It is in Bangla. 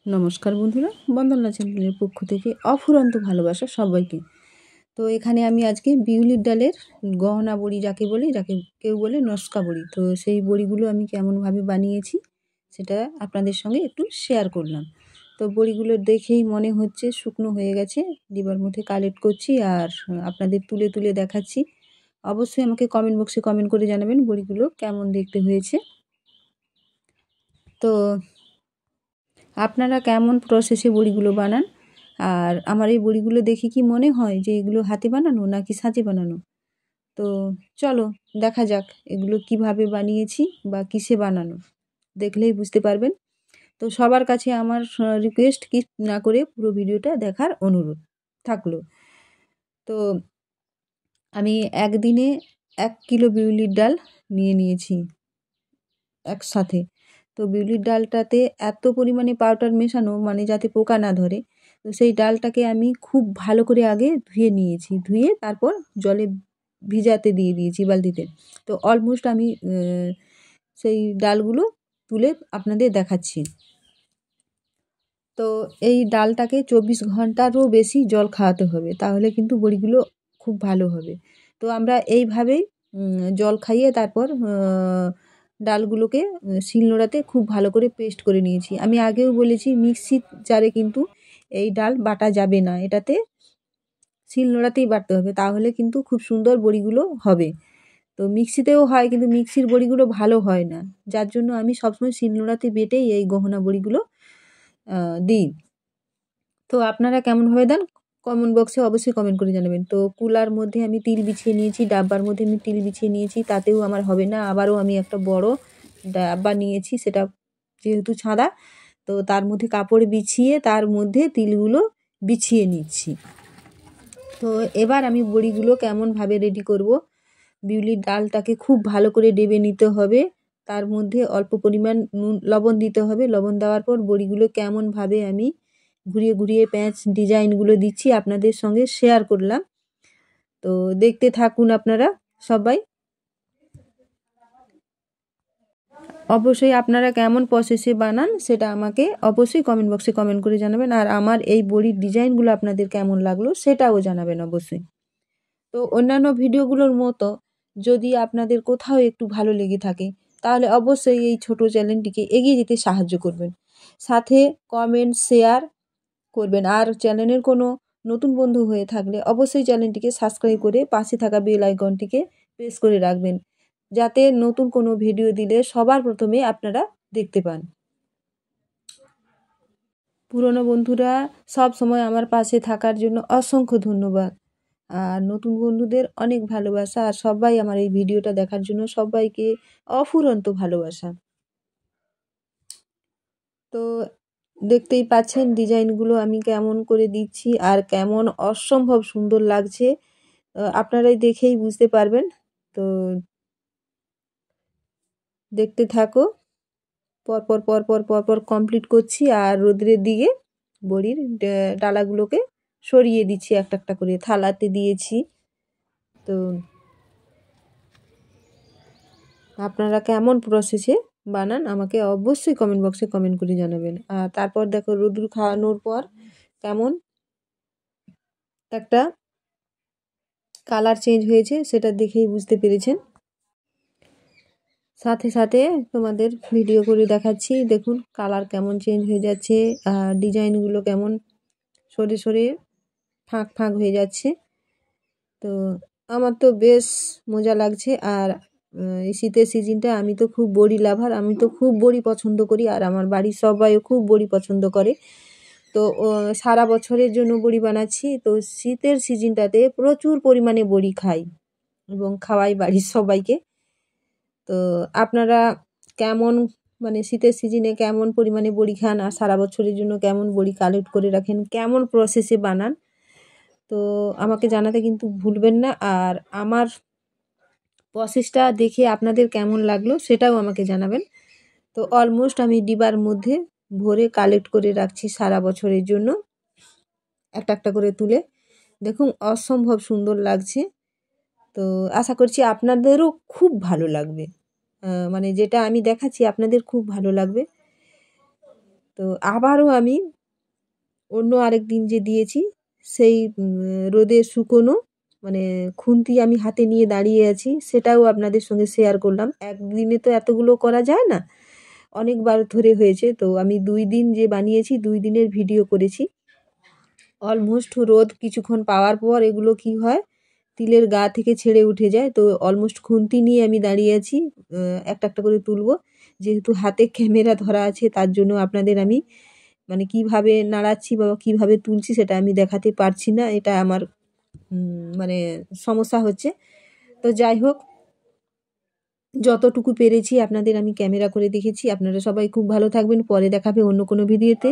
নমস্কার বন্ধুরা, বন্দনা চ্যানেলের পক্ষ থেকে অফুরন্ত ভালোবাসা সবাইকে। তো এখানে আমি আজকে বিউলির ডালের গহনা বড়ি যাকে বলে, যাকে কেউ বলে নস্কা বড়ি, তো সেই বড়িগুলো আমি কেমনভাবে বানিয়েছি সেটা আপনাদের সঙ্গে একটু শেয়ার করলাম। তো বড়িগুলো দেখেই মনে হচ্ছে শুকনো হয়ে গেছে, ডিবার মধ্যে কালেক্ট করছি আর আপনাদের তুলে তুলে দেখাচ্ছি। অবশ্যই আমাকে কমেন্ট বক্সে কমেন্ট করে জানাবেন বড়িগুলো কেমন দেখতে হয়েছে। তো আপনারা কেমন প্রসেসে বড়িগুলো বানান, আর আমার এই বড়িগুলো দেখে কি মনে হয় যে এগুলো হাতে বানানো নাকি সাঁচে বানানো? তো চলো দেখা যাক এগুলো কিভাবে বানিয়েছি বা কিসে বানানো, দেখলেই বুঝতে পারবেন। তো সবার কাছে আমার রিকোয়েস্ট, কি না করে পুরো ভিডিওটা দেখার অনুরোধ থাকলো। তো আমি একদিনে 1 কিলো বিউলির ডাল নিয়ে নিয়েছি একসাথে। তো বিউলির ডালটাতে এত পরিমাণে পাউডার মেশানো, মানে যাতে পোকা না ধরে। তো সেই ডালটাকে আমি খুব ভালো করে আগে ধুয়ে নিয়েছি, ধুয়ে তারপর জলে ভিজাতে দিয়ে দিয়েছি বালতিতে। তো অলমোস্ট আমি সেই ডালগুলো তুলে আপনাদের দেখাচ্ছি। তো এই ডালটাকে 24 ঘন্টারও বেশি জল খাওয়াতে হবে, তাহলে কিন্তু বড়িগুলো খুব ভালো হবে। তো আমরা এইভাবেই জল খাইয়ে তারপর ডালগুলোকে শিলনোড়াতে খুব ভালো করে পেস্ট করে নিয়েছি। আমি আগেও বলেছি মিক্সির জারে কিন্তু এই ডাল বাটা যাবে না, এটাতে শিলনোড়াতেই বাটতে হবে, তাহলে কিন্তু খুব সুন্দর বড়িগুলো হবে। তো মিক্সিতেও হয় কিন্তু মিক্সির বড়িগুলো ভালো হয় না, যার জন্য আমি সবসময় শিলনোড়াতে বেটেই এই গহনা বড়িগুলো দিই। তো আপনারা কেমনভাবে দেন কমেন্ট বক্সে অবশ্যই কমেন্ট করে জানাবেন। তো কুলার মধ্যে আমি তিল বিছিয়ে নিয়েছি, ডাব্বার মধ্যে আমি তিল বিছিয়ে নিয়েছি, তাতেও আমার হবে না। আবারও আমি একটা বড় ডাব্বা নিয়েছি, সেটা যেহেতু ছাঁদা, তো তার মধ্যে কাপড় বিছিয়ে তার মধ্যে তিলগুলো বিছিয়ে নিচ্ছি। তো এবার আমি বড়িগুলো কেমনভাবে রেডি করব। বিউলির ডালটাকে খুব ভালো করে ডেবে নিতে হবে, তার মধ্যে অল্প পরিমাণ লবণ দিতে হবে। লবণ দেওয়ার পর বড়িগুলো কেমনভাবে আমি ঘুরিয়ে ঘুরিয়ে প্যাঁচ ডিজাইনগুলো দিচ্ছি আপনাদের সঙ্গে শেয়ার করলাম। তো দেখতে থাকুন আপনারা সবাই। অবশ্যই আপনারা কেমন প্রসেসে বানান সেটা আমাকে অবশ্যই কমেন্ট বক্সে কমেন্ট করে জানাবেন, আর আমার এই বড়ির ডিজাইনগুলো আপনাদের কেমন লাগলো সেটাও জানাবেন অবশ্যই। তো অন্যান্য ভিডিওগুলোর মতো যদি আপনাদের কোথাও একটু ভালো লেগে থাকে, তাহলে অবশ্যই এই ছোট চ্যানেলটিকে এগিয়ে যেতে সাহায্য করবেন, সাথে কমেন্ট শেয়ার করবেন। আর চ্যানেলের কোনো নতুন বন্ধু হয়ে থাকলে অবশ্যই চ্যানেলটিকে সাবস্ক্রাইব করে পাশে থাকা বেল আইকনটিকে প্রেস করে রাখবেন, যাতে নতুন কোনো ভিডিও দিলে সবার প্রথমে আপনারা দেখতে পান। পুরনো বন্ধুরা সব সময় আমার পাশে থাকার জন্য অসংখ্য ধন্যবাদ, আর নতুন বন্ধুদের অনেক ভালোবাসা, আর সবাই আমার এই ভিডিওটা দেখার জন্য সবাইকে অফুরন্ত ভালোবাসা। তো দেখতেই পাচ্ছেন ডিজাইনগুলো আমি কেমন করে দিচ্ছি আর কেমন অসম্ভব সুন্দর লাগছে, আপনারাই দেখেই বুঝতে পারবেন। তো দেখতে থাকো, পরপর পরপর পরপর কমপ্লিট করছি, আর রোদ্রের দিকে বড়ির ডালাগুলোকে সরিয়ে দিচ্ছি, একটা একটা করে থালাতে দিয়েছি। তো আপনারা কেমন প্রসেসে বানান আমাকে অবশ্যই কমেন্ট বক্সে কমেন্ট করে জানাবেন। আর তারপর দেখো রোদ্রু খাওয়ানোর পর কেমন একটা কালার চেঞ্জ হয়েছে সেটা দেখেই বুঝতে পেরেছেন। সাথে সাথে তোমাদের ভিডিও করে দেখাচ্ছি, দেখুন কালার কেমন চেঞ্জ হয়ে যাচ্ছে, আর ডিজাইনগুলো কেমন সরে সরে ফাঁক ফাঁক হয়ে যাচ্ছে। তো আমার তো বেশ মজা লাগছে। আর এই শীতের সিজনটা আমি তো খুব বড়ি লাভার, আমি তো খুব বড়ি পছন্দ করি, আর আমার বাড়ির সবাইও খুব বড়ি পছন্দ করে। তো সারা বছরের জন্য বড়ি বানাচ্ছি, তো শীতের সিজনটাতে প্রচুর পরিমাণে বড়ি খাই এবং খাওয়াই বাড়ির সবাইকে। তো আপনারা কেমন, মানে শীতের সিজনে কেমন পরিমাণে বড়ি খান, আর সারা বছরের জন্য কেমন বড়ি কালেক্ট করে রাখেন, কেমন প্রসেসে বানান, তো আমাকে জানাতে কিন্তু ভুলবেন না। আর আমার প্রসেসটা দেখে আপনাদের কেমন লাগলো সেটাও আমাকে জানাবেন। তো অলমোস্ট আমি ডিবার মধ্যে ভরে কালেক্ট করে রাখছি সারা বছরের জন্য, একটা একটা করে তুলে। দেখুন অসম্ভব সুন্দর লাগছে। তো আশা করছি আপনাদেরও খুব ভালো লাগবে, মানে যেটা আমি দেখাচ্ছি আপনাদের খুব ভালো লাগবে। তো তো আবারও আমি অন্য আরেক দিন যে দিয়েছি সেই রোদে শুকোনো মানে খুন্তি আমি হাতে নিয়ে দাঁড়িয়ে আছি, সেটাও আপনাদের সঙ্গে শেয়ার করলাম। একদিনে তো এতগুলো করা যায় না, অনেকবার ধরে হয়েছে। তো আমি 2 দিন যে বানিয়েছি 2 দিনের ভিডিও করেছি। অলমোস্ট রোদ কিছুক্ষণ পাওয়ার পর এগুলো কি হয়, তিলের গা থেকে ছেড়ে উঠে যায়। তো অলমোস্ট খুন্তি নিয়ে আমি দাঁড়িয়ে আছি, একটা একটা করে তুলবো। যেহেতু হাতে ক্যামেরা ধরা আছে তার জন্য আপনাদের আমি মানে কিভাবে নাড়াচ্ছি বা কিভাবে তুলছি সেটা আমি দেখাতে পারছি না, এটা আমার মানে সমস্যা হচ্ছে। তো যাই হোক, যতটুকু পেরেছি আপনাদের আমি ক্যামেরা করে দেখেছি। আপনারা সবাই খুব ভালো থাকবেন, পরে দেখাবে অন্য কোনো ভিডিওতে।